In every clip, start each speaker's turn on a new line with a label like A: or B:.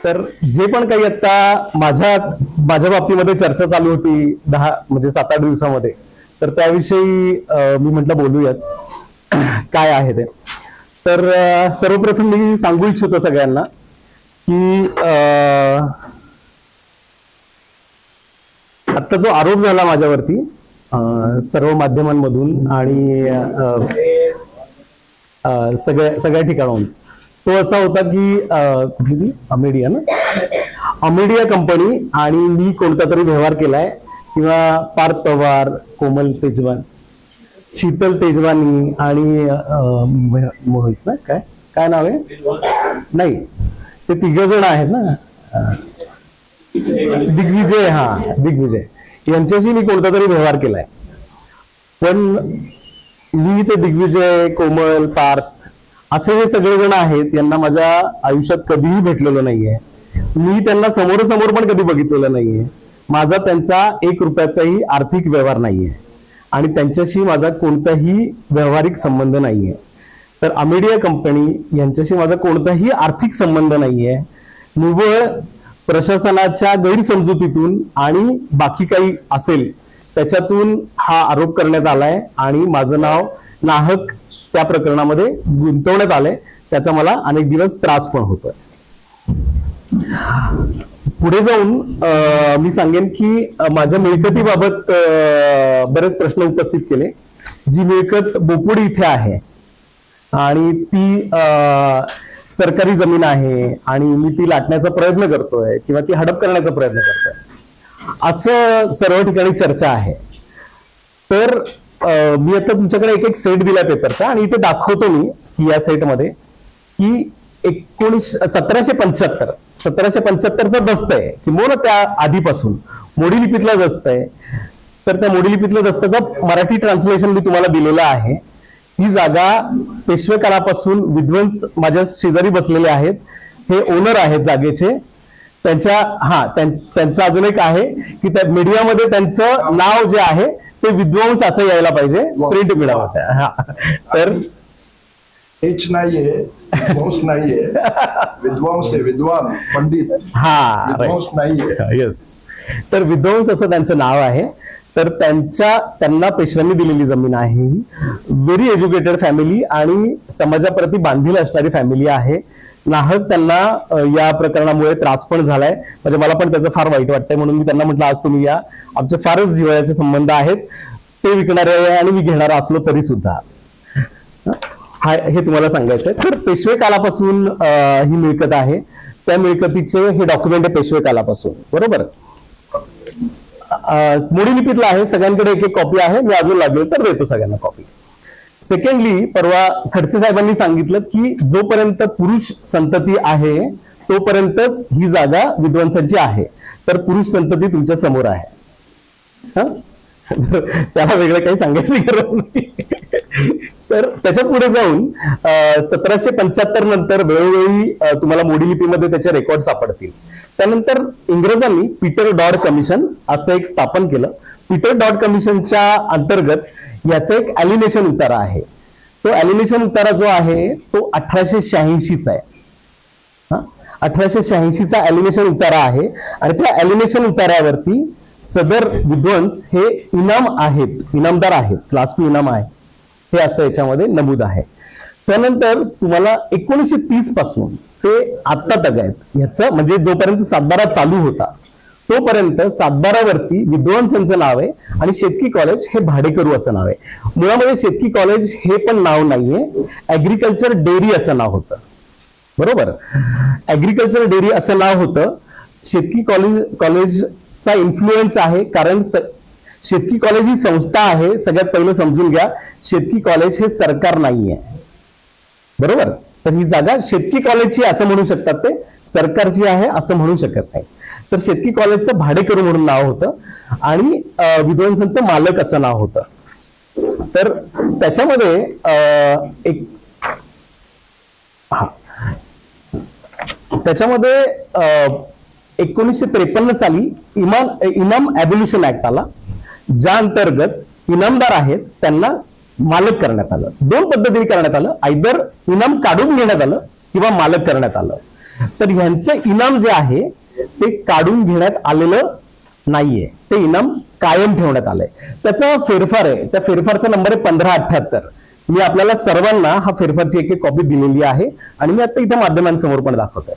A: तर जे पण काही आता माझ्या बाबतीमध्ये चर्चा चालू होती 7-8 दिवसामध्ये, तर त्याविषयी मी म्हटलं बोलूयात काय आहे ते. तर सर्वप्रथम मी सांगू इच्छितो सगळ्यांना की आता जो आरोप झाला माझ्यावरती सर्व माध्यमांमधून आणि सगळ्या ठिकाणाहून, तो असा होता की कुठली अमेडिया कंपनी आणि मी कोणता तरी व्यवहार केलाय, किंवा पार्थ पवार, कोमल तेजवान, शीतल तेजवानी आणि मोहित ना काय नाव आहे, नाही ते 3 जण आहेत ना, दिग्विजय यांच्याशी मी कोणता तरी व्यवहार केलाय. पण मी ते दिग्विजय, कोमल, पार्थ असे हे सगळेजण आहेत, यांना माझ्या आयुष्यात कधीही भेटलेलं नाहीये. मी त्यांना समोरासमोर पण कधी बघितलेलं नाहीये. माझा त्यांचा 1 रुपयाचाही आर्थिक व्यवहार नाहीये आणि त्यांच्याशी माझा कोणताही व्यावहारिक संबंध नाहीये. तर अमेडिया कंपनी यांच्याशी माझा कोणताही आर्थिक संबंध नाहीये. निव्वळ प्रशासनाच्या गैरसमजुतीतून आणि बाकी काही असेल त्याच्यातून हा आरोप करण्यात आलाय आणि माझं नाव नाहक त्या प्रकरणामध्ये गुंतवण्यात आलंय. त्याचा मला अनेक दिवस त्रास पण होतोय. पुढे जाऊन मी सांगेन की माझ्या मिळकतीबाबत बरेच प्रश्न उपस्थित केले. जी मिळकत बोपुडी इथे आहे आणि ती सरकारी जमीन आहे आणि मी ती लाटण्याचा प्रयत्न करतोय किंवा ती हडप करण्याचा प्रयत्न करतोय, असं सर्व ठिकाणी चर्चा आहे. तर मी आता तुमच्याकडे एक सेट दिलाय पेपरचा आणि इथे दाखवतो मी की या सेटमध्ये की 1775चा दस्त आहे, किंवा त्या आधीपासून मोडी लिपीतला दस्त आहे. तर त्या मोडी लिपीतल्या दस्ताचा मराठी ट्रान्सलेशन मी तुम्हाला दिलेलं आहे. ही जागा पेशवे काळापासून विद्वंस माझ्या शेजारी बसलेले आहेत, हे ओनर आहेत जागेचे. त्यांचं अजून एक आहे की त्या मीडियामध्ये त्यांचं नाव जे आहे ते विद्वांस असं यायला पाहिजे, प्रिंट मीडियामध्ये. तर
B: एच नाहीये, विद्वांस नाहीये, विद्वांस आहे, विद्वान पंडित, विद्वांस नाहीये.
A: येस, तर विद्वांस असं त्यांचं नाव आहे. तर त्यांना पेशव्यांनी दिलेली जमीन आहे. व्हेरी एज्युकेटेड फॅमिली आणि समाजाप्रती बांधील असणारी फॅमिली आहे. नाहक त्यांना या प्रकरणामुळे त्रास पण झालाय. म्हणजे मला पण त्याचं फार वाईट वाटतंय, म्हणून मी त्यांना म्हटलं आज तुम्ही या, आमचे फारच जिव्हाळ्याचे संबंध आहेत. ते विकणारे आणि मी घेणारा असलो तरी सुद्धा हे तुम्हाला सांगायचंय. तर पेशवे कालापासून ही मिळकत आहे. त्या मिळकतीचे हे डॉक्युमेंट आहे पेशवे कालापासून, बरोबर. मोडी लिपीतला आहे, सगळ्यांकडे एक कॉपी आहे. मी अजून लागेल तर देतो सगळ्यांना कॉपी. सेकंडली, परवा खडसे साहेबांनी सांगितलं की जोपर्यंत पुरुष संतती आहे तोपर्यंतच ही जागा विद्वांसांची आहे. तर पुरुष संतती तुमच्या समोर आहे, त्याला वेगळं काही सांगायची गरज नाही. तर त्याच्या पुढे जाऊन 1775 नंतर वेळोवेळी तुम्हाला मोडी लिपीमध्ये त्याचे रेकॉर्ड सापडतील. त्यानंतर इंग्रजांनी पीटर डॉड कमिशन असं एक स्थापन केलं. पीटर डॉड कमिशनच्या अंतर्गत याचा एक ॲलिनेशन उतारा आहे. तो ॲलिनेशन उतारा जो आहे तो 1886चा आहे. 1886चा ॲलिनेशन उतारा आहे आणि त्या ॲलिनेशन उतार्यावरती सदर विद्वांस हे इनामदार आहेत, क्लास 2 इनाम आहे, हे असं याच्यामध्ये नमूद आहे. त्यानंतर तुम्हाला 1930 पासून ते आत्ता तक आहेत. ह्याचं म्हणजे जोपर्यंत सातबारा चालू होता तोपर्यंत सातबारावरती विद्वांसांचं नाव आहे आणि शेतकी कॉलेज हे भाडेकरू असं नाव आहे. मुळामध्ये शेतकी कॉलेज हे पण नाव नाहीये, ऍग्रिकल्चर डेअरी असं नाव होतं, बरोबर. ऍग्रिकल्चर डेअरी असं नाव होतं. शेतकी कॉलेजचा इन्फ्लुएन्स आहे, कारण शेतकी कॉलेज ही संस्था आहे. सगळ्यात पहिलं समजून घ्या, शेतकी कॉलेज हे सरकार नाहीये, बरोबर. तर ही जागा शेतकी कॉलेजची असं म्हणू शकतात, ते सरकारची आहे असं म्हणू शकत नाही. तर शेतकी कॉलेजचं भाडेकरू म्हणून नाव होतं आणि विद्वांसांचं मालक असं नाव होतं. तर त्याच्यामध्ये त्याच्यामध्ये 1953 साली इनाम ॲबोल्युशन ऍक्ट आला, ज्या अंतर्गत इनामदार आहेत त्यांना मालक करण्यात आलं. 2 पद्धतीने करण्यात आलं, आयदर इनाम काढून घेण्यात आलं किंवा मालक करण्यात आलं. तर ह्यांचं इनाम जे आहे ते काढून घेण्यात आलेलं नाहीये, ते इनाम कायम ठेवण्यात आलंय. त्याचा फेरफार आहे, त्या फेरफारचा नंबर आहे 1578. मी आपल्याला सर्वांना हा फेरफारची एक कॉपी दिलेली आहे आणि मी आता इथे माध्यमांसमोर पण दाखवतोय.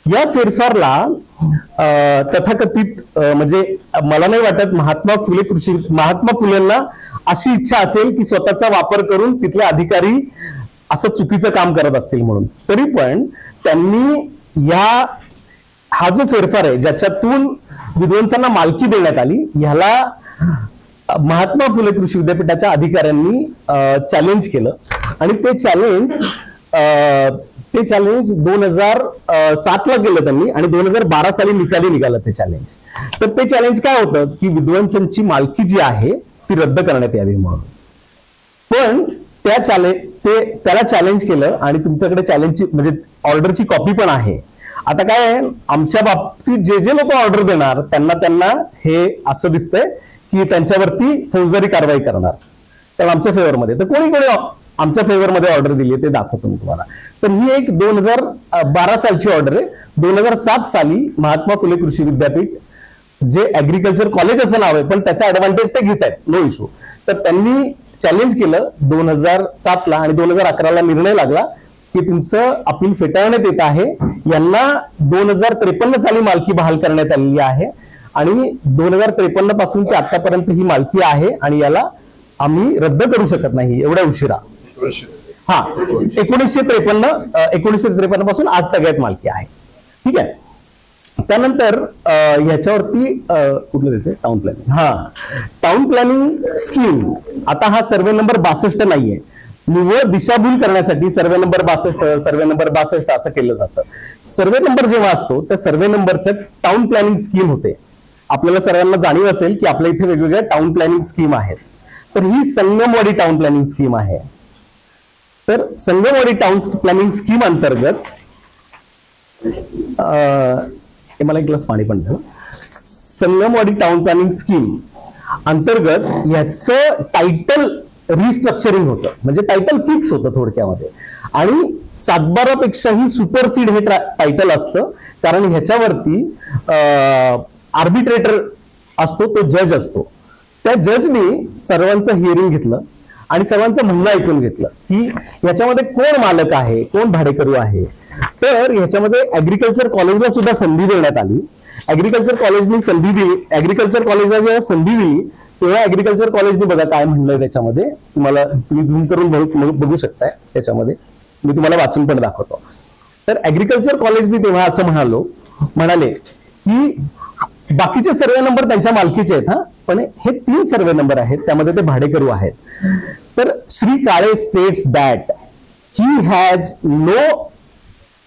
A: या फेरफारला तथाकथित म्हणजे मला नाही वाटत महात्मा फुलेंना अशी इच्छा असेल की स्वतःचा वापर करून तिथले अधिकारी असं चुकीचं काम करत असतील म्हणून. तरी पण त्यांनी हा जो फेरफार आहे ज्याच्यातून विद्वांसांना मालकी देण्यात आली, ह्याला महात्मा फुले कृषी विद्यापीठाच्या अधिकाऱ्यांनी चॅलेंज केलं आणि ते चॅलेंज 2007 ला केलं त्यांनी आणि 2012 साली निकाली निघालं ते चॅलेंज. तर ते चॅलेंज काय होतं की विद्वांसांची मालकी जी आहे ती रद्द करण्यात यावी म्हणून. पण त्याला चॅलेंज केलं आणि तुमच्याकडे चॅलेंजची म्हणजे ऑर्डरची कॉपी पण आहे. आता काय आहे, आमच्या बाबतीत जे लोक ऑर्डर देणार त्यांना हे असं दिसतंय की त्यांच्यावरती फौजदारी कारवाई करणार, तर आमच्या फेवरमध्ये. तर कोणी आमच्या फेवरमध्ये ऑर्डर दिली ते दाखवतो मी तुम्हाला. तर ही एक 2012 सालची ऑर्डर आहे. 2007 साली महात्मा फुले कृषी विद्यापीठ, जे ऍग्रिकल्चर कॉलेज असं नाव आहे पण त्याचा ऍडव्हान्टेज ते घेत आहेत, नो इश्यू. तर त्यांनी चॅलेंज केलं 2007 ला आणि 2011 ला निर्णय लागला की तुमचं अपील फेटाळण्यात येत आहे. यांना 2053 साली मालकी बहाल करण्यात आलेली आहे आणि 2053 पासून ते आतापर्यंत ही मालकी आहे आणि याला आम्ही रद्द करू शकत नाही एवढ्या उशिरा. 1953 पासून आज तगायत मालकी आहे. ठीक आहे. त्यानंतर ह्याच्यावरती कुठलं देते, town planning. Town planning scheme. आता हा सर्वे नंबर 62 नाहीये, निव्वळ दिशाभूल करण्यासाठी सर्वे नंबर 62 असं केलं जातं. सर्वे नंबर जेव्हा असतो त्या सर्वे नंबरचं टाउन प्लॅनिंग स्कीम होते. आपल्याला सर्वांना जाणीव असेल की आपल्या इथे वेगवेगळ्या टाउन प्लॅनिंग स्कीम आहेत. तर ही संगमवाडी टाउन प्लॅनिंग स्कीम आहे. तर संगमवाडी टाउन प्लॅनिंग स्कीम अंतर्गत मला एक ग्लास पाणी पण द्या. संगमवाडी टाउन प्लॅनिंग स्कीम अंतर्गत याचं टायटल रिस्ट्रक्चरिंग होतं, म्हणजे टायटल फिक्स होतं थोडक्यामध्ये. आणि 7/12 पेक्षाही सुपरसीड हे टायटल असतं, कारण ह्याच्यावरती आर्बिट्रेटर असतो, तो जज असतो. त्या जजनी सर्वांचं हिअरिंग घेतलं आणि सर्वांचं म्हणणं ऐकून घेतलं की याच्यामध्ये कोण मालक आहे, कोण भाडेकरू आहे. तर ह्याच्यामध्ये ऍग्रिकल्चर कॉलेजला सुद्धा संधी देण्यात आली. ऍग्रिकल्चर कॉलेजला जेव्हा संधी दिली तेव्हा ऍग्रिकल्चर कॉलेजने बघा काय म्हणलंय त्याच्यामध्ये, तुम्ही झूम करून बघू शकताय, त्याच्यामध्ये मी तुम्हाला वाचून पण दाखवतो. तर ऍग्रिकल्चर कॉलेजने तेव्हा असं म्हणाले की बाकीचे सर्वे नंबर त्यांच्या मालकीचे आहेत, पण हे 3 सर्वे नंबर आहेत त्यामध्ये ते भाडेकरू आहेत. तर Shri Kale states that he has no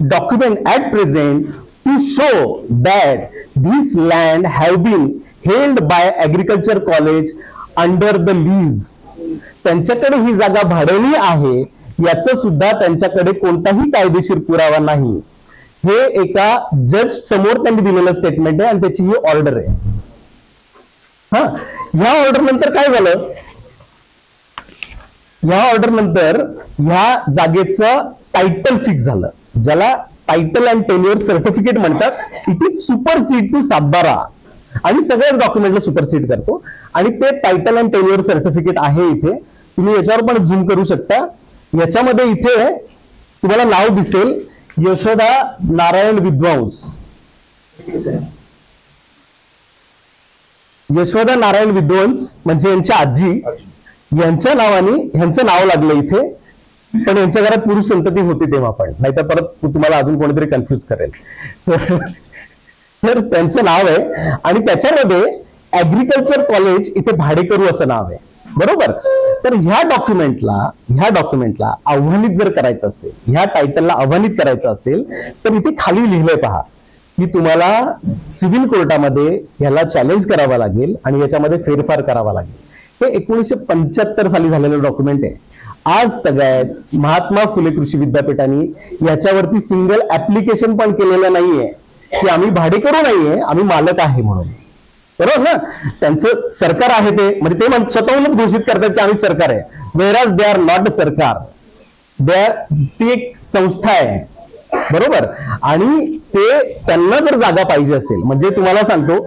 A: document at present to show that this land have been held by agriculture college under the lease. त्यांच्याकडे ही जागा भाड्याने आहे याचं सुद्धा त्यांच्याकडे कोणताही कायदेशीर पुरावा नाही. हे एका जज समोर त्यांनी दिलेलं स्टेटमेंट आहे आणि त्याची ही ऑर्डर आहे. ह्या ऑर्डर नंतर काय झालं, ह्या ऑर्डर नंतर ह्या जागेचं टायटल फिक्स झालं, ज्याला टायटल अँड टेन्युअर सर्टिफिकेट म्हणतात. इट इज सुपरसीड टू 7/12 आणि सगळ्याच डॉक्युमेंटला सुपरसीड करतो. आणि ते टायटल अँड टेन्युअर सर्टिफिकेट आहे इथे, तुम्ही याच्यावर पण झूम करू शकता. याच्यामध्ये इथे तुम्हाला नाव दिसेल, यशोदा नारायण विद्वांस. यशोदा नारायण विद्वांस म्हणजे यांच्या आजी, यांच्या नावाने ह्यांचं नाव लागलं इथे. पण यांच्या घरात पुरुष संतती होती तेव्हा पण, नाहीतर परत तुम्हाला अजून कोणीतरी कन्फ्युज करेल. तर त्यांचं नाव आहे आणि त्याच्यामध्ये ऍग्रिकल्चर कॉलेज इथे भाडेकरू असं नाव आहे, बरोबर. तर ह्या डॉक्युमेंटला आव्हानित जर करायचं असेल, ह्या टायटलला आव्हानित करायचं असेल तर इथे खाली लिहिलंय पहा की तुम्हाला सिव्हिल कोर्टामध्ये ह्याला चॅलेंज करावं लागेल आणि याच्यामध्ये फेरफार करावा लागेल. हे 1975 साली झालेलं डॉक्युमेंट आहे. आज तगायत महात्मा फुले कृषी विद्यापीठाने याच्यावरती सिंगल ऍप्लिकेशन पण केलेलं नाहीये की आम्ही भाडेकरू नाहीये, आम्ही मालक आहे म्हणून, बरोबर ना. त्यांचं सरकार आहे ते, म्हणजे ते स्वतःहूनच घोषित करतात की आम्ही सरकार आहे, वेअरएज दे आर नॉट सरकार. ती एक संस्था आहे बरोबर. आणि ते त्यांना जर जागा पाहिजे असेल, म्हणजे तुम्हाला सांगतो,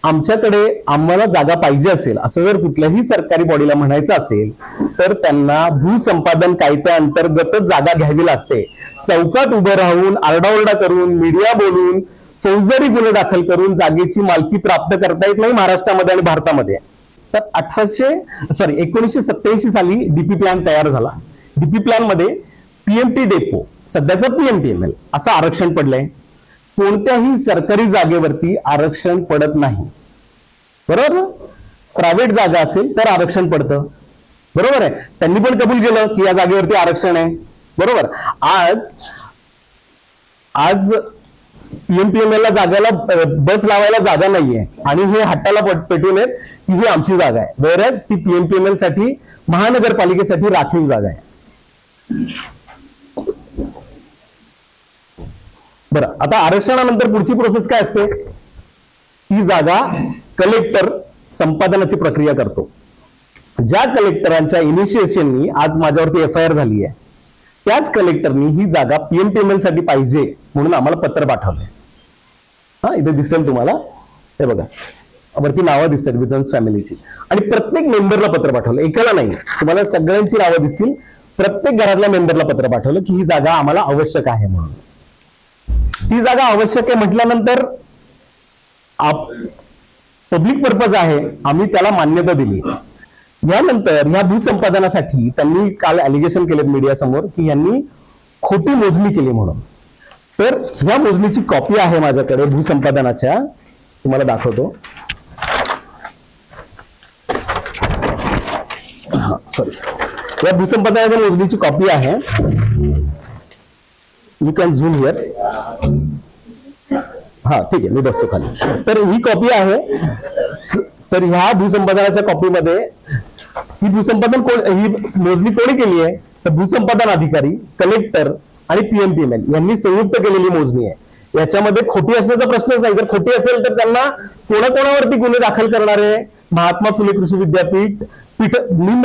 A: आमच्याकडे आम्हाला जागा पाहिजे असेल असं जर कुठल्याही सरकारी बॉडीला म्हणायचं असेल तर त्यांना भूसंपादन कायद्याअंतर्गतच जागा घ्यावी लागते. चौकात उभं राहून आरडाओरडा करून, मीडिया बोलून, फौजदारी गुन्हे दाखल करून जागेची मालकी प्राप्त करता येत नाही महाराष्ट्रामध्ये आणि भारतामध्ये. तर 1987 साली डीपी प्लॅन तयार झाला. डीपी प्लॅन मध्ये पीएमटी डेपो, सध्याचं पीएमटीएमएल, असं आरक्षण पडलंय. कोणत्याही सरकारी जागेवरती आरक्षण पडत नाही, बरोबर. प्रायव्हेट जागा असेल तर आरक्षण पडतं, बरोबर आहे. त्यांनी पण कबूल केलं की या जागेवरती आरक्षण आहे, बरोबर. आज पीएमपीएमएल ला जागाला बस लावायला जागा नाहीये आणि हे हट्टाला पेटून येत की ही आमची जागा आहे, वेरॅज ती पीएमपीएमएल साठी, महानगरपालिकेसाठी राखीव जागा आहे. बरं, आता आरक्षणानंतर पुढची प्रोसेस काय असते? ती जागा कलेक्टर संपादनाची प्रक्रिया करतो. ज्या कलेक्टरांच्या इनिशिएशननी आज माझ्यावरती एफआयआर झाली आहे, त्याच कलेक्टरनी ही जागा पीएमपीएमएल साठी पाहिजे म्हणून आम्हाला पत्र पाठवलंय. हा, इथे दिसेल तुम्हाला, हे बघा वरती नावं दिसतात विधन्स फॅमिलीची, आणि प्रत्येक मेंबरला पत्र पाठवलं, एकाला नाही, तुम्हाला सगळ्यांची नावं दिसतील. प्रत्येक घरातल्या मेंबरला पत्र पाठवलं की ही जागा आम्हाला आवश्यक आहे म्हणून. ती जागा आवश्यक आहे म्हटल्यानंतर पब्लिक पर्पज आहे, आम्ही त्याला मान्यता दिली. यानंतर ह्या भूसंपादनासाठी त्यांनी काल अलिगेशन केलेत मीडिया समोर की यांनी खोटी मोजणी केली म्हणून. तर ह्या मोजणीची कॉपी आहे माझ्याकडे भूसंपादनाच्या, तुम्हाला दाखवतो. या भूसंपादनाच्या मोजणीची कॉपी आहे, यू कॅन झूम हिअर. हा, ठीक आहे, मी बसतो खाली. तर ही कॉपी आहे. तर ह्या भूसंपादनाच्या कॉपीमध्ये ही ही मोजणी कोणी केली आहे? तर भूसंपादन अधिकारी, कलेक्टर आणि पीएमपीएमएल यांनी संयुक्त केलेली मोजणी आहे. याच्यामध्ये खोटी असण्याचा प्रश्नच नाही. जर खोटी असेल तर त्यांना कोणाकोणावरती गुन्हे दाखल करणारे महात्मा फुले कृषी विद्यापीठ मी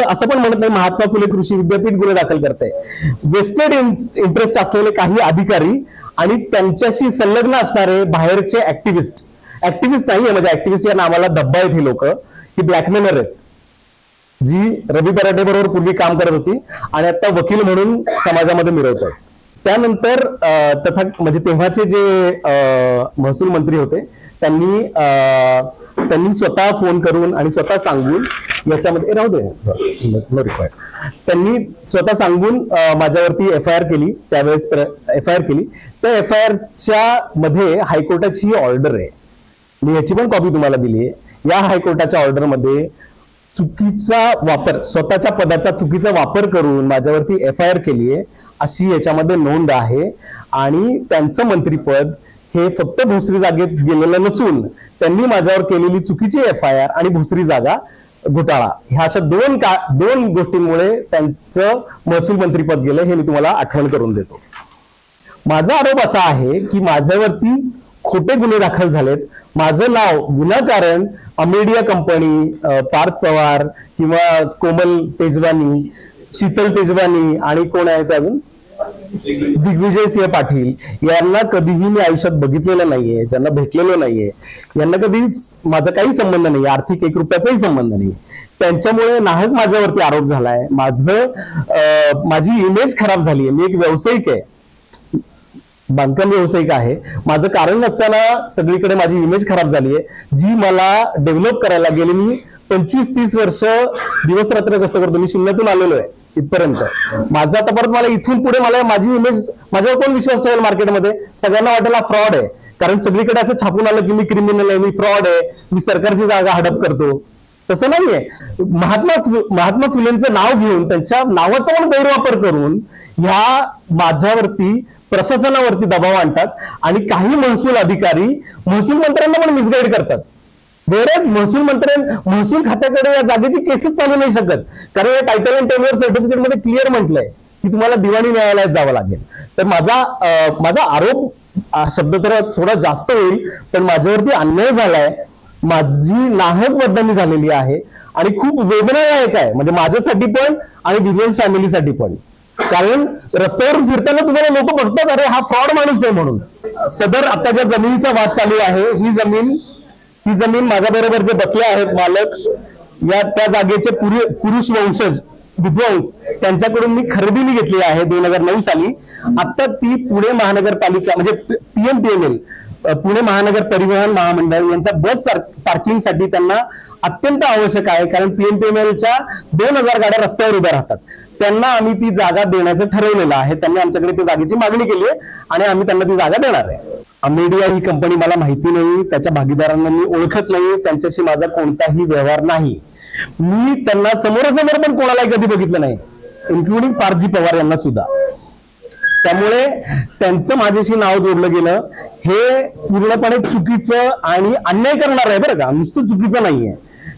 A: असं पण म्हणत नाही महात्मा फुले कृषी विद्यापीठ गुन्हे दाखल करते. वेस्टेड इंटरेस्ट असलेले काही अधिकारी आणि त्यांच्याशी संलग्न असणारे बाहेरचे ऍक्टिव्हिस्ट नाहीये, म्हणजे ऍक्टिव्हिस्ट या नावाला धब्बा आहेत हे लोक, की ब्लॅकमेलर आहेत, जी रवी पराठे बरोबर पूर्वी काम करत होती आणि आता वकील म्हणून समाजामध्ये मिरवत आहेत. त्यानंतर म्हणजे तेव्हाचे जे महसूल मंत्री होते त्यांनी स्वतः फोन करून आणि स्वतः सांगून याच्यामध्ये राहू दे नो रिक्वायर्ड, त्यांनी स्वतः सांगून माझ्यावरती एफआयआर केली. त्यावेळेस एफआयआर केली. त्या एफआयआरच्या मध्ये हायकोर्टाची ऑर्डर आहे, मी याची पण कॉपी तुम्हाला दिली आहे. या हायकोर्टाच्या ऑर्डरमध्ये चुकीचा वापर, स्वतःच्या पदाचा चुकीचा वापर करून माझ्यावरती एफआयआर केली आहे अशी याच्यामध्ये नोंद आहे. आणि त्यांचं मंत्रीपद हे फक्त भोसरी जागेत गेलेलं नसून त्यांनी माझ्यावर केलेली चुकीची एफआयआर आणि भोसरी जागा घोटाळा ह्या अशा दोन गोष्टींमुळे त्यांचं महसूल मंत्रीपद गेलं, हे मी तुम्हाला आठवण करून देतो. माझा आरोप असा आहे की माझ्यावरती खोटे गुन्हे दाखल झालेत. माझं नाव विनाकारण अमेडिया कंपनी, पार्थ पवार किंवा कोमल तेजवानी, शीतल तेजवानी आणि कोण आहेत अजून, दिग्विजय सिंह पाटील, यांना कधीही मी आयुष्यात बघितलेलं नाहीये, ज्यांना भेटलेलो नाहीये, यांना कधीच माझा काही संबंध नाही, आर्थिक 1 रुपयाचाही संबंध नाही. त्यांच्यामुळे नाहक माझ्यावरती आरोप झालाय. माझी इमेज खराब झाली आहे. मी एक व्यावसायिक आहे, बांधकाम व्यावसायिक आहे. माझं कारण नसताना सगळीकडे माझी इमेज खराब झाली आहे, जी मला डेव्हलप करायला गेली. मी 25-30 वर्ष दिवस रात्र कष्ट करतो. मी शून्यातून आलेलो आहे इथपर्यंत. माझं आता परत मला इथून पुढे माझी इमेज, माझ्यावर कोण विश्वास ठेवेल मार्केटमध्ये? सगळ्यांना वाटेल फ्रॉड आहे, कारण सगळीकडे असं छापून आलं की मी क्रिमिनल आहे, मी फ्रॉड आहे, मी सरकारची जागा हडप करतो. तसं नाहीये. महात्मा फुलेंचं नाव घेऊन, त्यांच्या नावाचा पण गैरवापर करून ह्या माझ्यावरती, प्रशासनावरती दबाव आणतात आणि काही महसूल अधिकारी महसूल मंत्र्यांना पण मिसगाईड करतात. वेळेस महसूल खात्याकडे या जागेची केसच चालू नाही शकत, कारण या टायटल अँड टेन्युअर सर्टिफिकेट मध्ये क्लिअर म्हटलंय की तुम्हाला दिवाणी न्यायालयात जावं लागेल. तर माझा आरोप शब्द तर थोडा जास्त होईल, पण माझ्यावरती अन्याय झालाय, माझी नाहक बदनामी झालेली आहे आणि खूप वेदनादायक आहे, म्हणजे माझ्यासाठी पण आणि विधन्स फॅमिलीसाठी पण. कारण रस्त्यावरून फिरताना तुम्हाला लोक बघतात अरे हा फ्रॉड माणूस आहे म्हणून. सदर आता ज्या जमिनीचा वाद चालू आहे ही जमीन माझ्या बरोबर जे बसले आहेत मालक त्या जागेचे पुरुष वंशज विद्वांस त्यांच्याकडून मी खरेदीने घेतली आहे 2009 साली. आता ती पुणे महानगरपालिका म्हणजे PMPML पुणे महानगर परिवहन महामंडळ यांच्या बस पार्किंगसाठी त्यांना अत्यंत आवश्यक आहे. कारण PMPMLच्या 2000 गाड्या रस्त्यावर उभ्या राहतात. त्यांना आम्ही ती जागा देण्याचं ठरवलेलं आहे. त्यांनी आमच्याकडे ती जागेची मागणी केली आहे आणि आम्ही त्यांना ती जागा देणार आहे. अमेडिया ही कंपनी मला माहिती नाही, त्याच्या भागीदारांना मी ओळखत नाही, त्यांच्याशी माझा कोणताही व्यवहार नाही. मी त्यांना समोरासमोर पण कोणालाही कधी बघितलं नाही, इन्क्लुडिंग पारजी पवार यांना सुद्धा. त्यामुळे त्यांचं माझ्याशी नाव जोडलं गेलं हे पूर्णपणे चुकीचं आणि अन्याय करणार आहे बरं का, नुसतं चुकीचं नाहीये,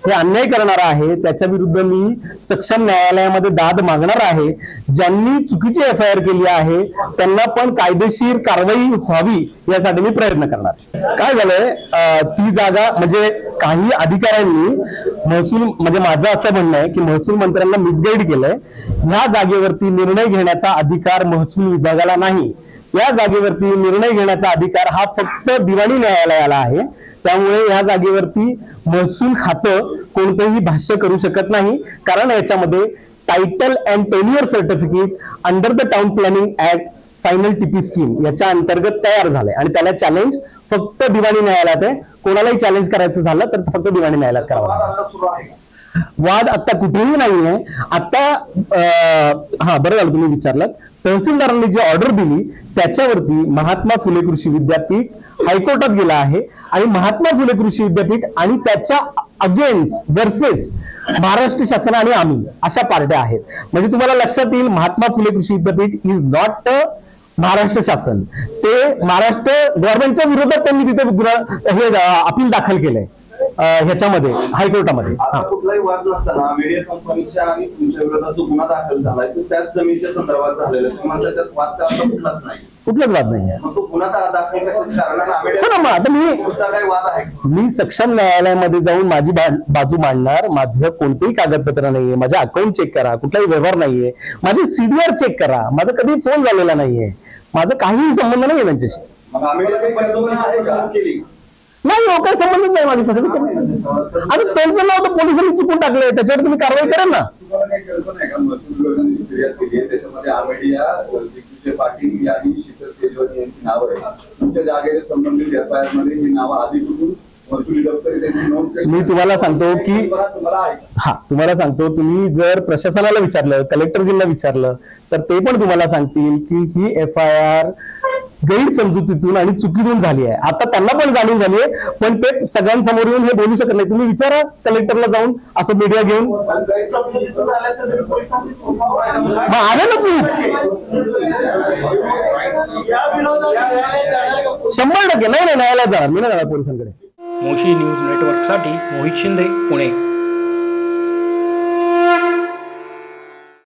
A: हे अन्याय करणार आहे. त्याच्या विरुद्ध मी सक्षम न्यायालयामध्ये दाद मागणार आहे. ज्यांनी चुकीची FIR केली आहे त्यांना पण कायदेशीर कारवाई व्हावी यासाठी मी प्रयत्न करणार. काय झालंय, ती जागा म्हणजे काही अधिकाऱ्यांनी महसूल म्हणजे माझं असं म्हणणं आहे की महसूल मंत्र्यांना मिसगाईड केलंय. ह्या जागेवरती निर्णय घेण्याचा अधिकार महसूल विभागाला नाही. या जागेवरती निर्णय घेण्याचा अधिकार हा फक्त दिवाणी न्यायालयाला आहे. त्यामुळे या जागेवरती महसूल खातं कोणतंही भाष्य करू शकत नाही. कारण याच्यामध्ये title and tenure certificate under the town planning act final TP scheme याच्या अंतर्गत तयार झालंय आणि त्याला चॅलेंज फक्त दिवाणी न्यायालयात आहे. कोणालाही चॅलेंज करायचं झालं तर फक्त दिवाणी न्यायालयात करावं. वाद आता कुठेही नाहीये. आता हा बरं झालं तुम्ही विचारलात. तहसीलदारांनी जी ऑर्डर दिली त्याच्यावरती महात्मा फुले कृषी विद्यापीठ हायकोर्टात गेला आहे आणि महात्मा फुले कृषी विद्यापीठ आणि त्याच्या अगेन्स्ट वर्सेस महाराष्ट्र शासन आणि आम्ही अशा पार्ट्या आहेत. म्हणजे तुम्हाला लक्षात येईल महात्मा फुले कृषी विद्यापीठ इज नॉट महाराष्ट्र शासन. ते महाराष्ट्र गव्हर्नमेंटच्या विरोधात त्यांनी तिथे हे अपील दाखल केलंय ह्याच्यामध्ये हायकोर्टामध्ये.
C: कुठलाही वाद नसताना मीडिया कंपनीच्या आणि तुमच्या विरोधात जो गुन्हा दाखल झालाय तो त्याच जमिनीच्या संदर्भात झालेला आहे. त्यात वाद तर कुठलाच नाही,
A: कुठलाच वाद नाही.
C: मग तो गुन्हा दाखल कशाच कारण पुढचा काही वाद आहे.
A: मी सक्षम न्यायालयामध्ये जाऊन माझी बाजू मांडणार. माझं कोणतेही कागदपत्र नाहीये, माझं अकाउंट चेक करा, कुठलाही व्यवहार नाहीये, माझे CDR चेक करा, माझा कधी फोन झालेला नाहीये, माझा काहीही संबंध नाहीये त्यांच्याशी. नाही हो, काही संबंधच नाही माझी फसवणूक. आता त्यांचं नाव तर पोलिसांनी चुकून टाकलंय, त्याच्यावर तुम्ही कारवाई करा ना.
C: त्याच्यामध्ये आमेडिया, दिग्विजय पाटील आणि शीतल केजरीवाल यांची नावं आहेत. तुमच्या जागेच्या संबंधित FIR मध्ये ही नावं आधीपासून महसुली दप्तरी त्यांची नोंद.
A: मी तुम्हाला सांगतो की तुम्हाला सांगतो, तुम्ही जर प्रशासनाला विचारलं, कलेक्टरजींना विचारलं तर ते पण तुम्हाला सांगतील की ही FIR गैरसमजुतीतून आणि चुकीतून झाली आहे. आता त्यांना पण जाणीव झाली आहे, पण ते सगळ्यांसमोर येऊन हे बोलू शकत नाही. तुम्ही विचारा कलेक्टरला जाऊन असं मीडिया घेऊन. आहे ना प्रूफ 100%. नाही न्यायालयात जाणार, मी नाही जाणार पोलिसांकडे.
D: मोशी न्यूज नेटवर्कसाठी मोहित शिंदे, पुणे.